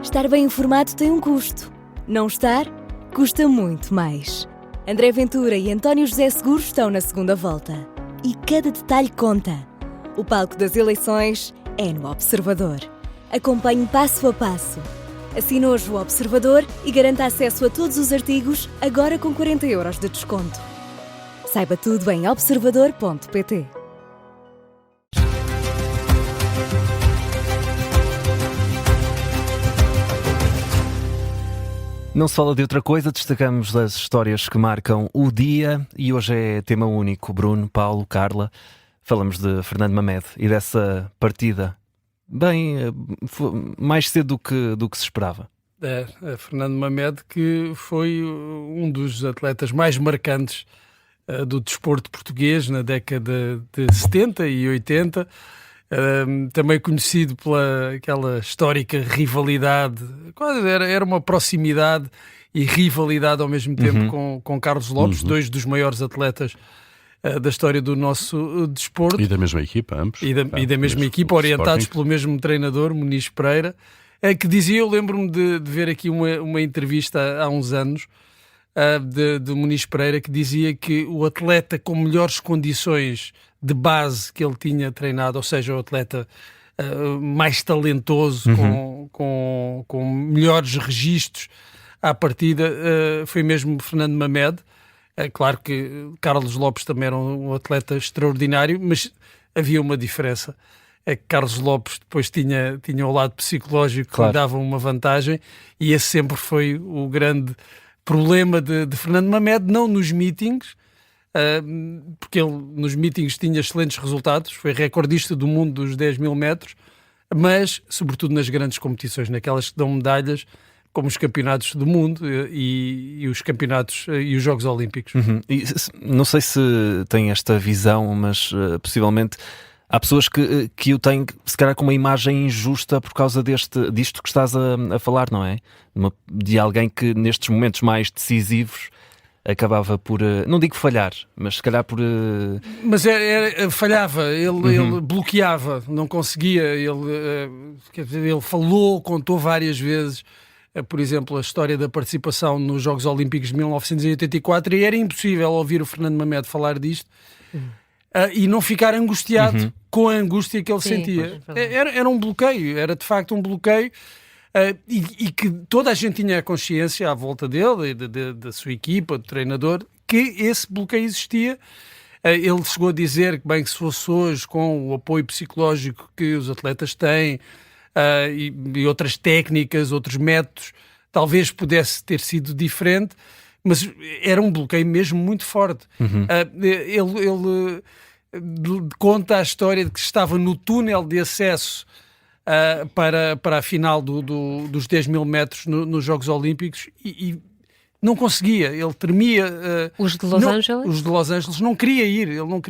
Estar bem informado tem um custo. Não estar, custa muito mais. André Ventura e António José Seguro estão na segunda volta. E cada detalhe conta. O palco das eleições é no Observador. Acompanhe passo a passo. Assine hoje o Observador e garanta acesso a todos os artigos, agora com 40 € de desconto. Saiba tudo em observador.pt. Não se fala de outra coisa, destacamos as histórias que marcam o dia e hoje é tema único. Bruno, Paulo, Carla, falamos de Fernando Mamed e dessa partida. Bem, mais cedo do que se esperava. Fernando Mamed, que foi um dos atletas mais marcantes do desporto português na década de 70 e 80, também conhecido pela aquela histórica rivalidade, quase era uma proximidade e rivalidade ao mesmo tempo com Carlos Lopes, dois dos maiores atletas da história do nosso desporto. E da mesma equipa, ambos. E da mesma equipa, orientados pelo mesmo treinador, Muniz Pereira, que dizia, eu lembro-me de ver aqui uma entrevista há uns anos, de Muniz Pereira, que dizia que o atleta com melhores condições de base que ele tinha treinado, ou seja, o atleta mais talentoso, com melhores registros à partida, foi mesmo Fernando Mamed. Claro que Carlos Lopes também era um atleta extraordinário, mas havia uma diferença. É que Carlos Lopes depois tinha o lado psicológico que lhe dava uma vantagem, e esse sempre foi o grande problema de Fernando Mamed, não nos meetings, porque ele nos meetings tinha excelentes resultados, foi recordista do mundo dos 10 mil metros, mas sobretudo nas grandes competições, naquelas que dão medalhas, como os campeonatos do mundo e os campeonatos e os Jogos Olímpicos. E, não sei se tem esta visão, mas possivelmente há pessoas que o têm, se calhar, com uma imagem injusta por causa disto que estás a falar, não é? De alguém que nestes momentos mais decisivos acabava por, não digo falhar, mas se calhar por... Mas falhava, ele bloqueava, não conseguia, ele falou, contou várias vezes, por exemplo, a história da participação nos Jogos Olímpicos de 1984, e era impossível ouvir o Fernando Mamed falar disto e não ficar angustiado com a angústia que ele sentia. Era um bloqueio, era de facto um bloqueio, e que toda a gente tinha a consciência à volta dele e da sua equipa, do treinador, que esse bloqueio existia. Ele chegou a dizer que, bem, que se fosse hoje com o apoio psicológico que os atletas têm, e outras técnicas, outros métodos, talvez pudesse ter sido diferente, mas era um bloqueio mesmo muito forte. Ele conta a história de que estava no túnel de acesso para a final dos 10 mil metros nos Jogos Olímpicos e não conseguia, ele tremia. Os de Los Angeles? Os de Los Angeles, não queria ir, ele não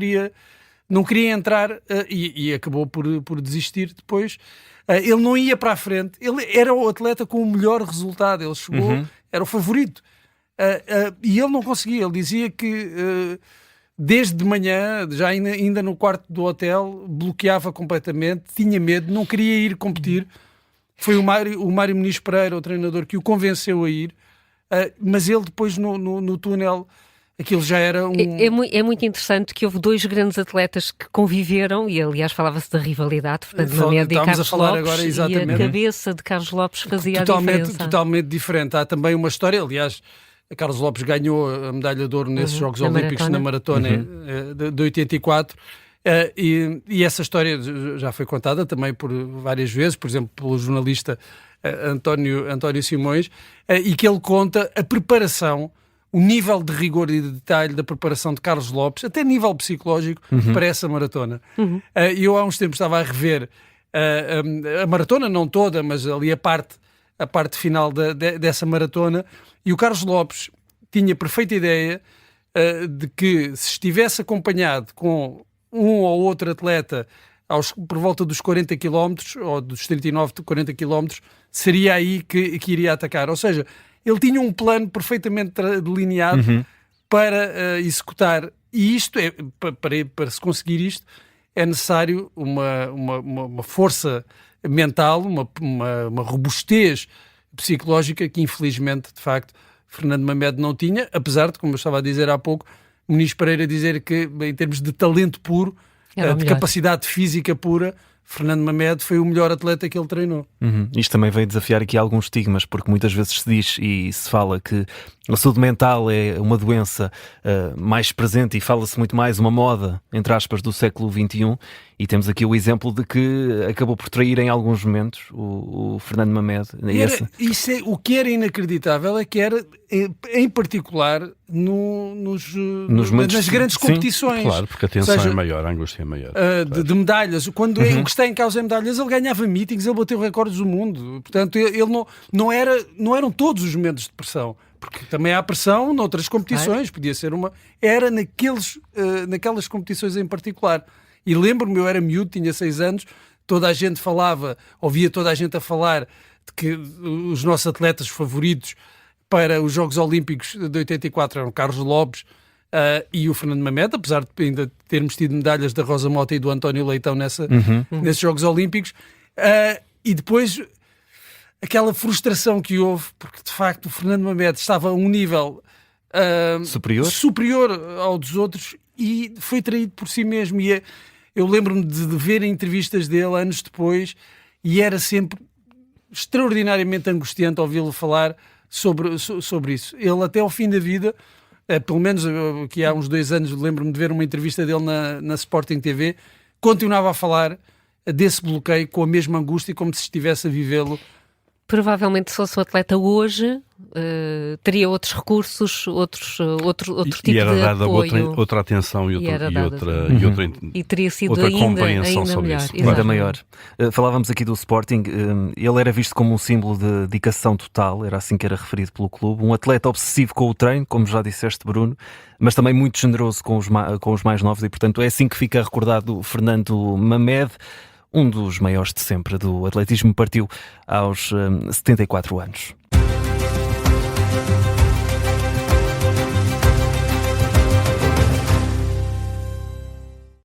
queria entrar, e acabou por desistir depois. Ele não ia para a frente, ele era o atleta com o melhor resultado, ele chegou, era o favorito, e ele não conseguia. Ele dizia que desde de manhã, já ainda no quarto do hotel, bloqueava completamente, tinha medo, não queria ir competir. Foi o Mário Muniz Pereira, o treinador, que o convenceu a ir, mas ele depois no túnel, aquilo já era um... É muito interessante que houve dois grandes atletas que conviveram, e aliás falava-se da rivalidade, Fernando Mamed e Carlos Lopes, agora, exatamente, e a cabeça de Carlos Lopes fazia a diferença. Totalmente diferente. Há também uma história, aliás, Carlos Lopes ganhou a medalha de ouro nesses Jogos Olímpicos na maratona de 84, e essa história já foi contada também por várias vezes, por exemplo, pelo jornalista António Simões, e que ele conta a preparação, o nível de rigor e de detalhe da preparação de Carlos Lopes, até nível psicológico, para essa maratona. Eu há uns tempos estava a rever a maratona, não toda, mas ali a parte final dessa maratona, e o Carlos Lopes tinha perfeita ideia de que, se estivesse acompanhado com um ou outro atleta por volta dos 40 km, ou dos 39, 40 km, seria aí que iria atacar. Ou seja, ele tinha um plano perfeitamente delineado para executar. E isto para se conseguir isto, é necessário uma força mental, uma robustez psicológica que infelizmente, de facto, Fernando Mamed não tinha, apesar de, como eu estava a dizer há pouco, Muniz Pereira dizer que, em termos de talento puro, de capacidade física pura, Fernando Mamed foi o melhor atleta que ele treinou. Isto também veio desafiar aqui alguns estigmas, porque muitas vezes se diz e se fala que a saúde mental é uma doença mais presente e fala-se muito mais uma moda, entre aspas, do século XXI, e temos aqui o exemplo de que acabou por trair em alguns momentos o Fernando Mamed. O que era inacreditável é que era, em particular, nas grandes competições. Sim, claro, porque a tensão é maior, a angústia é maior. De medalhas. Quando o que está em causa é medalhas, ele ganhava meetings, ele bateu recordes do mundo. Portanto, ele não eram todos os momentos de pressão. Porque também há pressão noutras competições. Podia ser uma... Era naquelas competições em particular. E lembro-me, eu era miúdo, tinha 6 anos, toda a gente ouvia toda a gente a falar de que os nossos atletas favoritos para os Jogos Olímpicos de 84 eram Carlos Lopes e o Fernando Mamed, apesar de ainda termos tido medalhas da Rosa Mota e do António Leitão nesses Jogos Olímpicos. E depois aquela frustração que houve, porque de facto o Fernando Mamed estava a um nível superior ao dos outros e foi traído por si mesmo. E eu lembro-me de ver entrevistas dele anos depois e era sempre extraordinariamente angustiante ouvi-lo falar sobre isso. Ele até ao fim da vida, pelo menos aqui há uns 2 anos, lembro-me de ver uma entrevista dele na Sporting TV, continuava a falar desse bloqueio com a mesma angústia, como se estivesse a vivê-lo. Provavelmente se fosse um atleta hoje, teria outros recursos, outro tipo de apoio. Outra atenção e teria sido outra ainda compreensão sobre melhor. isso. Ainda maior. Falávamos aqui do Sporting, ele era visto como um símbolo de dedicação total, era assim que era referido pelo clube, um atleta obsessivo com o treino, como já disseste, Bruno, mas também muito generoso com os mais novos e, portanto, é assim que fica recordado o Fernando Mamed. Um dos maiores de sempre do atletismo, partiu aos 74 anos.